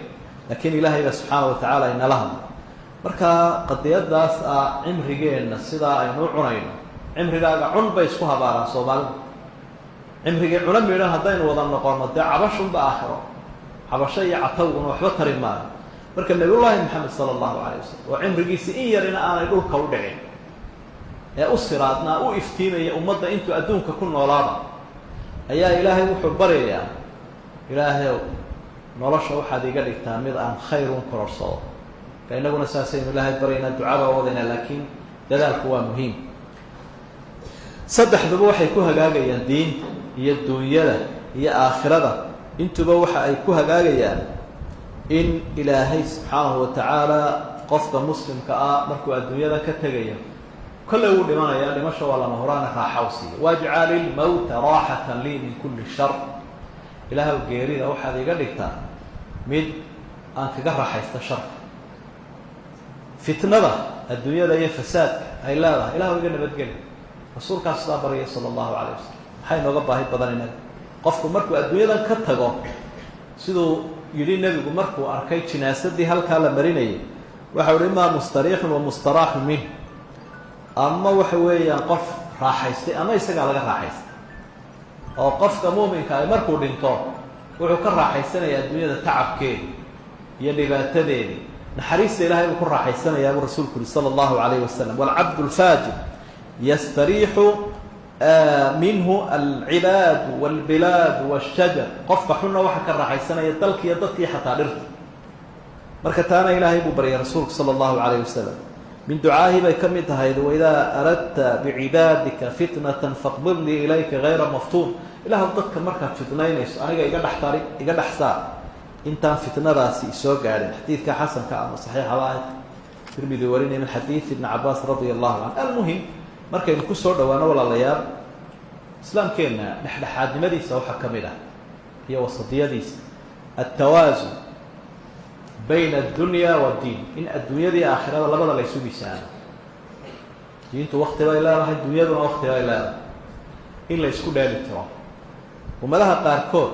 A: laakiin ilaahay baa subxaana wa tacaala inala hadla marka qadiyadaas ah cimrigeenna sidaa aynu u cunayno cimrigaaga cun bay isku habaaraan soomaalidu cimrigii cuno midhan haddaynu wada noqono dee cabashunba aakhiro cabasho iyo catawguna waxba tari maayo marka nabiyullaahi maxamed sala allahu calayh wasalam oo cimrigiisi in yarina aanay dhulka u dhicin ee u siraadnaa u iftiimaya ummadda intuu adduunka ku noolaaba ayaa ilaahay wuxuu baryayaa ilaahayow nolosha waxaad iga dhigtaa mid aan khayr un kororsado marka innaguna saasaynu ilaahay baryaynaa ducada wadayna laakiin dadaalku waa muhiim saddexduba waxay ku hagaagayaan diinta iyo duunyada iyo aakhirada intuba waxa ay ku hagaagayaan in ilaahay subxaanahu wa tacaala qofka muslimka ah markuu adduunyada ka tegayo kolley wuu dhimanayaa dhimasho waa lama horaana raaxaw siiya wajcali ilmowta raaxatan lii min kulli shar ilaahw geerida waxaad iga dhigtaa mid aan kaga raaxaysta sharka fitnada adduunyada iyo fasaadka ay leedahay ilahw iga nabadgeli rasuulkaas sidaa baryay sala allahu calayh wasalam maxay nooga baahi badan inaga qofku markuu adduunyadan ka tago siduu yidhi nebigu markuu arkay jinaasadii halkaa la marinayay waxau hi imaa mustariixun wa mustaraaxu minh ama waxa weeyaan qof raaxaystay ama isagaa laga raaxaystay oo qofka muuminka ay markuu dhinto wuxuu ka raaxaysanayaa adduunyada tacabkeedi iyo dhibaatadeedi naxariista ilahay buu ku raaxaysanayaa buu rasuulku yihi sala allahu calayh wasalam waalcabdu alfaajir yastariixu minhu alcibaadu walbilaadu washajar qofka xunna waxaa ka raaxaysanaya dalkiiyo dadkii xataa dhirta marka taana ilaahay buu baryay rasuulku sala allahu calayh wasalam min ducaahi bay ka mid tahayd waidaa aradta bicibaadika fitnatan faqbid lii ilayka hayra maftuun ilaahu dadka markaad fitnaynayso aniga iga dhex saar intaan fitnadaasi isoo gaadhin xadiidka xasanka ama saxiixa lahayd tirmidi warinay min xadiid ibni cabaas radia allahu canhu almuhim markaynu ku soo dhowaano walaalayaal islaamkeenna dhexdhexaadnimadiisa waxaa ka mid ah iyo wasadiyadiisa altawaasun bayna addunya waaddiin in adduunyadii aakhirada labada laysu miisaano diintu wakti bay leedahay dunyaduna wakti bay leedahay in la ysku dheeli tiro ummadaha qaarkood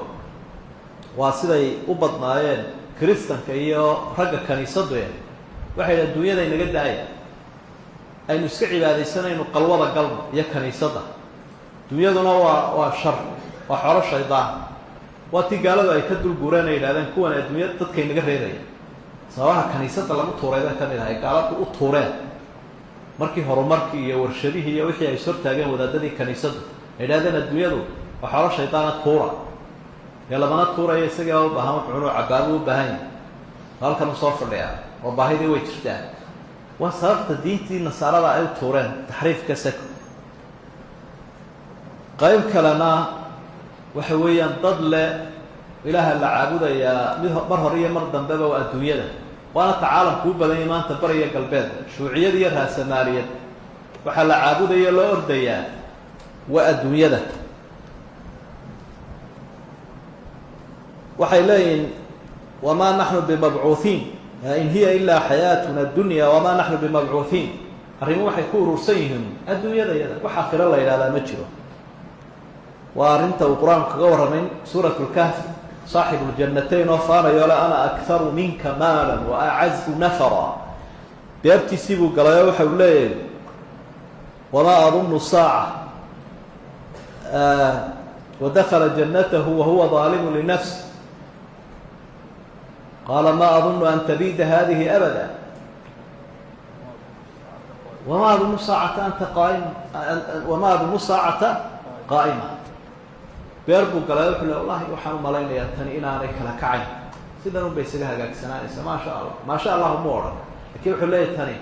A: waa siday u badnaayeen kiristanka iyo ragga kaniisadu waxay dhaha adduunyada inaga daaya aynu iska cibaadaysanaynu qalwada galno iyo kaniisadda dunyaduna waa shar waa xolo shaydaan waa tii gaaladu ay ka dulguureen ay yidhahdeen kuwan adduunya dadkay naga reedaya sababaha kaniisadda lagu tuuray baan ka mid ahay gaaladu u tuureen markii horumarkii iyo warshadihii iyo wixii ay ishortaageen wadaadadii kaniisaddu ay yidhahdeen adduunyadu waa xolo shaydaana tuura dee lamana tuuraya isagaa u baahan wuxuu cunuu cabaabu u baahan yahay halkan u soo fadhiyaa oo baahidii way jirtaan waa sababta diintii nasaarada ay u tuureen taxriifka sako qayb kalena waxa weeyaan dad leh ilaaha la caabudayaa mid mar hore iyo mar dambeba waa adduunyada waana ta caalamku u badanyay maanta bariya galbeed shuuciyad iyo raasamaaliyad waxaa la caabudaya loo ordayaa waa adduunyada waxay leeyihin wamaa naxnu bimabcuuhiin in hiya ilaa xayaatuna dunya wamaa naxnu bimabcuuhiin arrimo waxay ku urursan yihiin adduunyada yada wax aakhiro la yidhahdaa ma jiro waa arrinta uu qur-aanku kaga warramay suurat lkahfi saaxibu ljannatayn oo faanayo le ana akharu minka maalan wa acazu nafara beertiisii buu galayo waxa uu leeyahay wamaa adunnu saaca wadakala jannatahu wahuwa daalimu linafsi qaala ma adunnu an tabiida hadihi abada wamaa adunnu saacata qaa'ima beer buu galay wuxuu le wallahi waxaan u malaynayaa tani inaanay kala kacayn sidan un bay isaga hagaagsananaysa maasha allah maasha allah uma odhan lakiin wuxuu leeyahy tani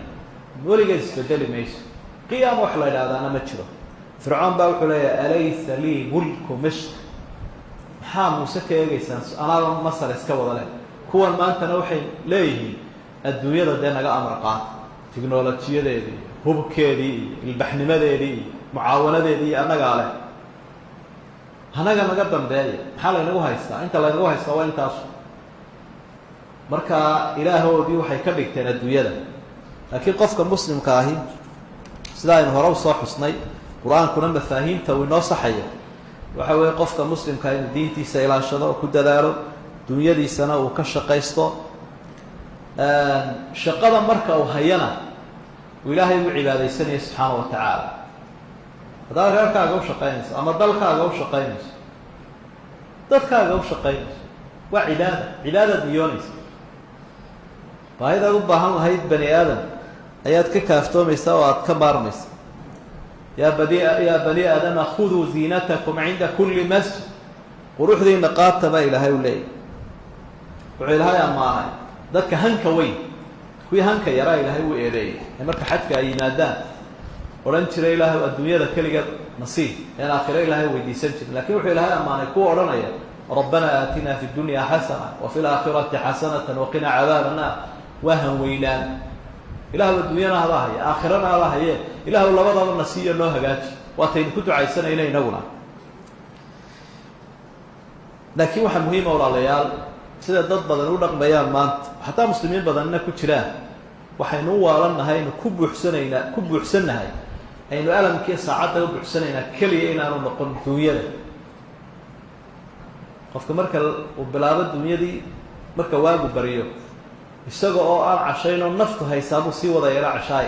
A: weligeed isbedeli mayso qiyaama wax la yidhahdaana ma jiro fircoon baa wuxuu leeyahay alaysa lii mulku misr maxaa muuse ka eegaysaan anaaba masar iska wada leh kuwan maantana waxay leeyihiin adduunyada dee naga amar qaata tiknolojiyadeedii iyo hubkeedii iyo ilbaxnimadeedii iyo mucaawanadeedii iyo annagaa leh hanaga naga dambeeya maxaa laynagu haystaa inta laynagu haystaa waa intaasu marka ilaahoodii waxay ka dhigteen adduunyada laakiin qofka muslimka ahi sidaa aynu hore usoo xusnay qur-aankuna mafaahiimta uu inoo saxayo waxa weeye qofka muslimka inuu diintiisa ilaashado oo ku dadaalo dunyadiisana uu ka shaqaysto shaqada marka uu hayana uu ilaahay u cibaadaysanaya subxaana wa tacaala haddaad reerkaaga u shaqaynayso ama dalkaaga u shaqaynayso dadkaaga u shaqaynayso waa cibaadaad niyoonaysa baahidaad u baahan lahayd bani aadam ayaad ka kaaftoomaysaa oo aada ka maarmaysa yaa bani aadama khuduu ziinatakum cinda kulli masjid quruxdiina qaata baa ilaahay u leeyahy wuxuu ilaahay ammaanay dadka hanka weyn kuwii hanka yaraa ilaahay uu eedeeyay ee marka xajka ay yimaadaan odhan jiray ilaahay adduunyada keligeed nasiib een aakhiro ilaahay weydiisan jirin lakin wuxuu ilaahay ammaanay kuwa odhanaya rabbana aatina fi dunya xasana wa fi laakhirati xasanatan waqina cadaaba naar waa hanweynaan ilaahu adduunyana hada haya aakhirana hada haye ilaahu labadaba nasiiyo noo hagaaji waataynu ku ducaysanayna inaguna laakiin waxaa muhiima walaalayaal sida dad badan u dhaqmayaan maanta xataa muslimiin badanna ku jiraan waxaynu u waalannahay aynu ku buuxsannahay aynu alamkiiyo saacadda u buuxsanaynaa keliya inaanu noqon duunyada qofka marka uu bilaabo duunyadii marka waagu baryo isaga oo aan cashayn oo naftu haysaabuu sii wada yeela cashaay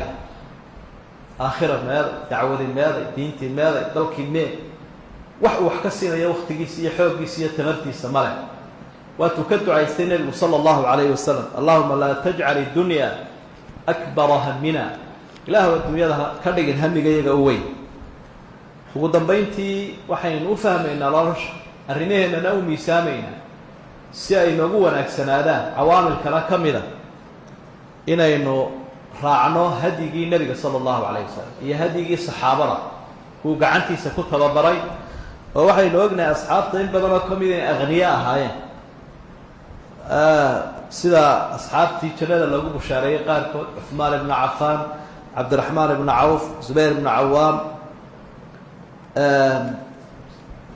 A: aakhira meeday dacwadii meeday diintii meeday dalkii mee wax uu wax ka siinayo waktigiisa iyo xooggiisa iyo tamartiisa male waatuu ka ducaystay nebigu sala allahu calayhi wasalam allahuma laa tajcal iddunya akbara hamina ilaahu adduunyada ka dhigin hamigayaga u weyn ugu dambayntii waxaynu u fahmaynaa nolosha arrimaheennana u miisaamaynaa si ay noogu wanaagsanaadaan cawaamil kale ka mida inaynu raacno hadyigii nebiga sala allahu calayh wasalam iyo hadyigii saxaabada kuu gacantiisa ku tababaray oo waxaynu ognahay asxaabta in badan oo ka mid inay akhniye ahaayeen sida asxaabtii jannada lagu bushaareeyey qaarkood cuhmaan ibnu cafaan cabdiraxmaan ibnu cawf zubayr ibnu cawaam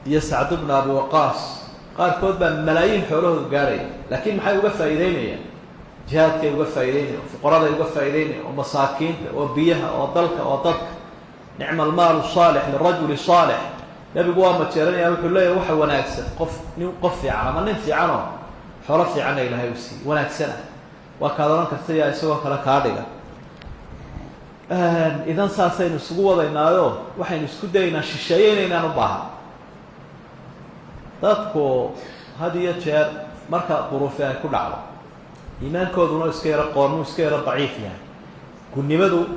A: iyo sacd bnu abi waqaas qaarkood baa malaayiin xoolahoodu gaadhaya laakiin maxay uga faa'iideynayaan jihaadkay uga faa'ideynaya oo fuqaraday uga faa'ideynaya oo masaakiinta oo biyaha oo dalka oo dadka nicma almaalu saalix lirajuli saalix nebigu waa majeeranaya wuxuu leeyahay waxa wanaagsan qof fiican ama nin fiicanoo xoolo fiicanna ilaahay u siiyey wanaagsana waa kaad odhan karta yaa isagoo kale kaa dhiga idan saasaynu isugu wadaynaayo waxaynu isku dayaynaa shisheeye inaynaan u baahan dadku had iyo jeer marka duruufi ay ku dhacdo iimaankooduna iska yaro qoornuu iska yaro daciif yahay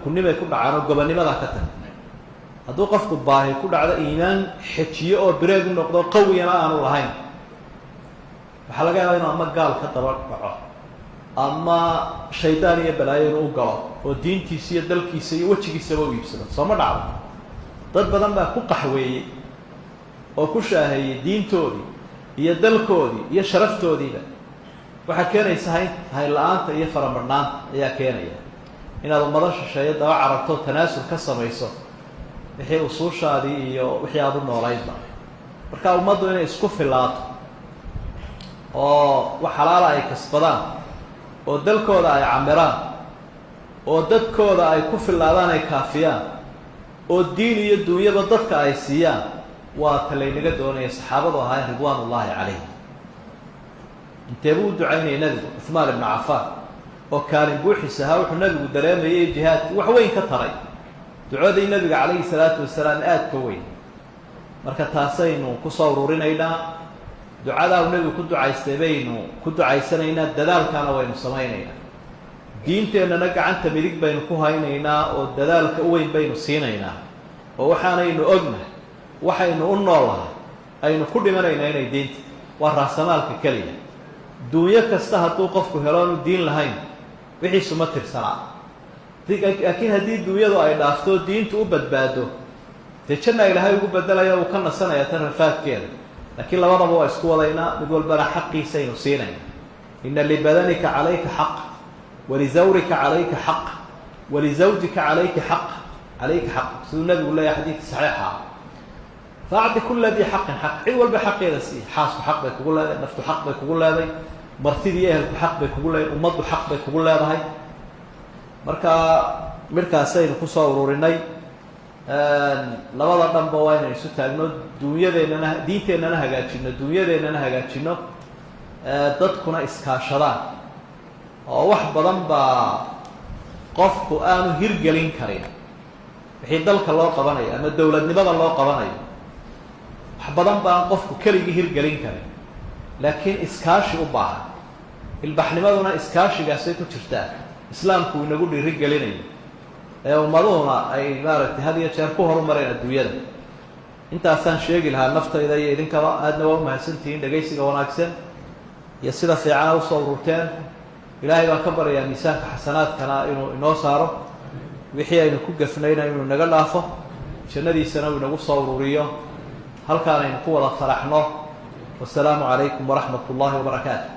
A: gunnimay ku dhacaan oo gobonnimadaa ka tahay hadduu qofku baahi ku dhacdo iimaan xejiyo oo bireeg u noqdo qawiyana aanu lahayn waxaa laga yaabaa inuu ama gaal ka daba dhaco ama shaydaan iyo balaayo inuu u galo oo diintiisa iyo dalkiisa iyo wejigiisaba u iibsado soo ma dhacdo dad badan baa ku qaxweeyey oo ku shaaheeyey diintoodii iyo dalkoodii iyo sharaftoodiiba waxaa keenaysa hayn la-aanta iyo faramadhnaanta ayaa keenaya inaad ummado shisheeyo daba carabto tanaasul ka samayso wixii usuushaadii iyo wixii aada u noolaydba marka ummaddu inay isku filaato oo wax xalaala ay kasbadaan oo dalkooda ay camiraan oo dadkooda ay ku filaadaan ay kaafiyaan oo diin iyo duunyaba dadka ay siiyaan waa ta laynaga doonaya saxaabadu ahaayeen ridwaan ullaahi calayh intee buu u ducaynayay nebigu cuhmaan ibnu cafaan oo kaalin buuxiis ahaa wuxuu nebigu dareemayay jihaadkii wax weyn ka taray ducadii nebiga calayhi salaatu wasalaam aada ka weyn marka taasaynu kusoo ururinaynaa ducadaa uu nebigu ku ducaystay baynu ku ducaysanaynaa dadaalkaana waynu samaynaynaa diinteennana gacanta midig baynu ku haynaynaa oo dadaalka u weyn baynu siinaynaa oo waxaanaynu ognahay waxaynu u noolahay aynu ku dhimanaynaa inay diinta waa raasamaalka keliya duunyo kasta hadduu qofku helo aanu diin lahayn wixiisu ma tirsanaa laakiin haddii duunyadu ay dhaafto diintu u badbaado dee janna ilaahay ugu bedelaya uu ka nasanaya tan rafaadkeeda laakiin labadaba waa isku wadaynaa mid walbana xaqiisaynu siinayna ina libadanika calayka xaq walizawrika calayka xaq walizawjika calayka xaq siduu nabigu leeyahay xadiidka saxiixa faacti kula dii xaqin xaq cid walba xaqeeda sii xaasku xaq bay kugu leedahay naftu xaq bay kugu leedahay martidii ehelku xaq bay kugu leedahay ummaddu xaq bay kugu leedahay marka midhkaasaynu kusoo ururinay labada dhanba waa inaynu isu taagno duunyadeennana diinteennana hagaajino dunyadeennana hagaajino dadkuna iskaashadaan oo wax badan baa qofku aanu hirgelin karin wixii dalka loo qabanayo ama dowladnimada loo qabanayo wax badan baan qofku keligii hirgelin karin laakiin iskaashi u baahan ilbaxnimaduna iskaashigaasay ku jirtaa islaamku inagu dhiirigelinayo ee ummaduhuna ay maaragtay had iyo jeer ku horumareen adduunyada intaasaan sheegi lahaa naftayda iyo idinkaba aadna waa umahadsantihiin dhegaysiga wanaagsan iyo sida fiicana usoo ururteen ilaahay baan ka baryayaa miisaanka xasanaadkana inuu inoo saaro wixii aynu ku gafnayna inuu inaga dhaafo jannadiisana uu inagu soo ururiyo halkaan aynu ku wada faraxno wasalaamu calaykum waraxmat ullahi wabarakaatu